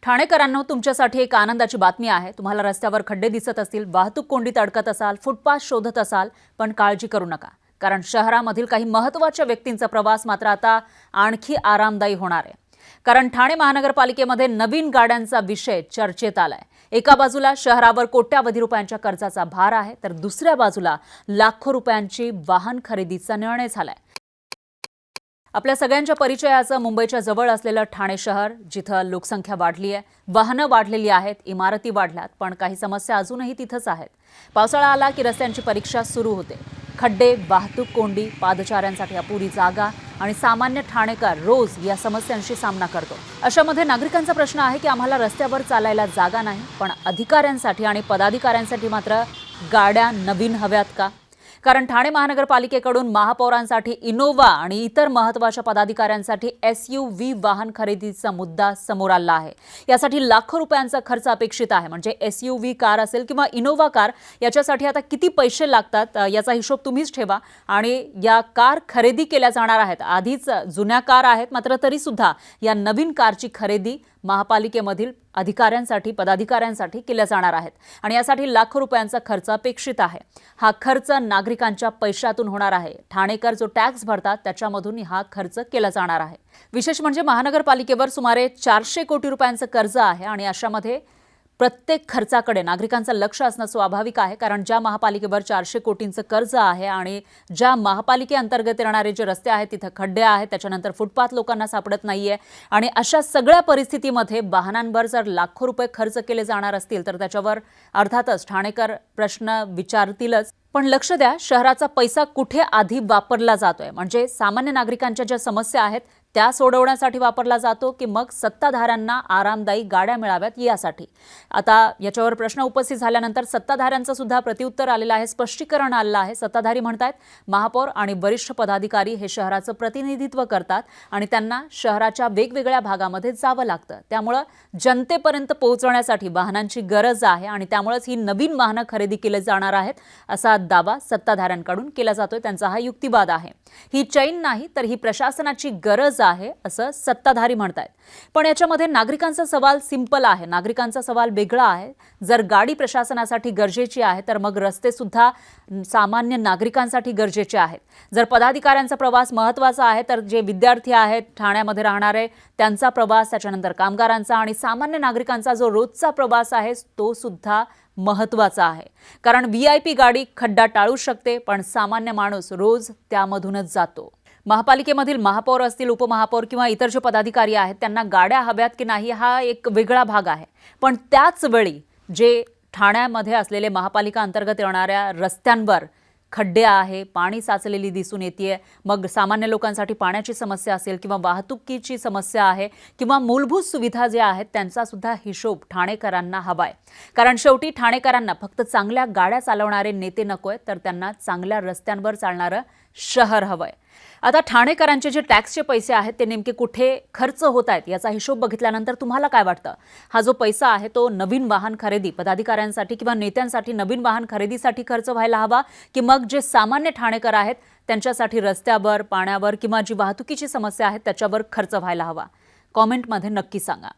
ठाणेकरांनो, तुमच्यासाठी एक आनंदाची बातमी आहे। तुम्हाला रस्त्यावर खड्डे दिसत असतील, वाहतूक कोंडीत अडकत असाल, फुटपाथ शोधत असाल, पण काळजी करू नका, कारण शहरामधील काही महत्त्वाच्या व्यक्तींचा प्रवास मात्र आता आणखी आरामदायी होणार आहे। कारण ठाणे महानगरपालिकेमध्ये नवीन गाड्यांचा विषय चर्चेत आलाय। एका बाजूला शहरावर कोट्यावधी रुपयांच्या कर्जाचा भार आहे, तर दुसऱ्या बाजूला लाखो रुपयांची वाहन खरेदीचा निर्णय झालाय। आपल्या सगळ्यांच्या परिचयाचं मुंबईच्या जवळ असलेलं ठाणे शहर, जिथं लोकसंख्या वाढली आहे, वाहनं वाढलेली आहेत, इमारती वाढल्यात, पण काही समस्या अजूनही तिथंच आहेत। पावसाळा आला की रस्त्यांची परीक्षा सुरू होते। खड्डे, वाहतूक कोंडी, पादचाऱ्यांसाठी अपुरी जागा आणि सामान्य ठाणेकर रोज या समस्यांशी सामना करतो। अशामध्ये नागरिकांचा प्रश्न आहे की आम्हाला रस्त्यावर चालायला जागा नाही, पण अधिकाऱ्यांसाठी आणि पदाधिकाऱ्यांसाठी मात्र गाड्या नवीन हव्यात का? कारण ठाणे महानगरपालिकेकडून महापौरांसाठी इनोव्हा आणि इतर महत्त्वाच्या पदाधिकाऱ्यांसाठी SUV वाहन खरेदीचा मुद्दा समोर आला आहे। यासाठी लाखो रुपयांचा खर्च अपेक्षित आहे। म्हणजे SUV कार असेल किंवा इनोव्हा कार, याच्यासाठी आता किती पैसे लागतात याचा हिशोब तुम्हीच ठेवा। आणि या कार खरेदी केल्या जाणार आहेत। आधीच जुन्या कार आहेत, मात्र तरी सुद्धा या नवीन कारची खरेदी महापालिकेमधील अधिकाऱ्यांसाठी, पदाधिकाऱ्यांसाठी केल्या जाणार आहेत आणि यासाठी लाखो रुपयांचा खर्च अपेक्षित आहे। हा खर्च नागरिकांच्या पैशातून होणार आहे। ठाणेकर जो टॅक्स भरतात त्याच्यामधून हा खर्च केला जाणार आहे। विशेष म्हणजे महानगरपालिकेवर सुमारे 400 कोटी रुपयांचं कर्ज आहे आणि अशामध्ये प्रत्येक खर्चाकडे नागरिकांचं लक्ष असणं स्वाभाविक आहे। कारण ज्या महापालिकेवर 400 कोटींचं कर्ज आहे आणि ज्या महापालिकेअंतर्गत येणारे जे रस्ते आहेत तिथे खड्डे आहेत, त्याच्यानंतर फुटपाथ लोकांना सापडत नाहीये आणि अशा सगळ्या परिस्थितीमध्ये वाहनांवर जर लाखो रुपये खर्च केले जाणार असतील तर त्याच्यावर अर्थातच ठाणेकर प्रश्न विचारतीलच। पण लक्ष द्या, शहराचा पैसा कुठे आधी वापरला जातोय, म्हणजे सामान्य नागरिकांच्या ज्या समस्या आहेत त्या सोडवण्यासाठी वापरला जातो की मग सत्ताधाऱ्यांना आरामदायी गाड्या मिळाव्यात यासाठी? आता याच्यावर प्रश्न उपस्थित झाल्यानंतर सत्ताधाऱ्यांचं सुद्धा प्रत्युत्तर आलेलं आहे, स्पष्टीकरण आलेलं आहे। सत्ताधारी म्हणतात महापौर आणि वरिष्ठ पदाधिकारी हे शहराचं प्रतिनिधित्व करतात आणि त्यांना शहराच्या वेगवेगळ्या भागामध्ये जावं लागतं, त्यामुळे जनतेपर्यंत पोहोचण्यासाठी वाहनांची गरज आहे आणि त्यामुळेच ही नवीन वाहनं खरेदी केली जाणार आहेत असा दावा सत्ताधाऱ्यांकडून केला जातोय। त्यांचा हा युक्तिवाद आहे। ही चैन नाही तर ही प्रशासनाची गरज आहे असं सत्ताधारी म्हणतात। पण याच्यामध्ये नागरिकांचा सवाल सिंपल आहे, नागरिकांचा सवाल वेगळा आहे। जर गाडी प्रशासनासाठी गरजेची आहे तर मग रस्ते सुद्धा सामान्य नागरिकांसाठी गरजेचे आहेत। जर पदाधिकाऱ्यांचा प्रवास महत्त्वाचा आहे तर जे विद्यार्थी आहेत, ठाण्यामध्ये राहणारे, त्यांचा प्रवास, त्याच्यानंतर कामगारांचा आणि सामान्य नागरिकांचा जो रोजचा प्रवास आहे तो सुद्धा महत्त्वाचा आहे। कारण VIP गाडी खड्डा टाळू शकते, पण सामान्य माणूस रोज त्यामधूनच जातो। महापालिकेमधील महापौर असतील, उपमहापौर किंवा इतर जे पदाधिकारी आहेत त्यांना गाड्या हव्यात की नाही हा एक वेगळा भाग आहे। पण त्याच वेळी जे ठाण्यामध्ये असलेले महापालिका अंतर्गत येणाऱ्या रस्त्यांवर खड्डे आहे, पाणी साचलेली दिसून येते, मग सामान्य लोकांसाठी पाण्याची समस्या असेल किंवा वाहतुकीची समस्या आहे किंवा मूलभूत सुविधा ज्या आहेत त्यांचा सुद्धा हिशोब ठाणेकरांना हवाय। कारण शेवटी ठाणेकरांना फक्त चांगल्या गाड्या चालवणारे नेते नकोय, तर त्यांना चांगल्या रस्त्यांवर चालणारं शहर हवंय। आता ठाणेकरांचे जे टॅक्सचे पैसे आहेत ते नेमके कुठे खर्च होत आहेत याचा हिशोब बघितल्यानंतर तुम्हाला काय वाटतं? हा जो पैसा आहे तो नवीन वाहन खरेदी, पदाधिकाऱ्यांसाठी किंवा नेत्यांसाठी नवीन वाहन खरेदीसाठी खर्च व्हायला हवा की मग जे सामान्य ठाणेकर आहेत त्यांच्यासाठी रस्त्यावर, पाण्यावर किंवा जी वाहतुकीची समस्या आहे त्याच्यावर खर्च व्हायला हवा? कॉमेंटमध्ये नक्की सांगा।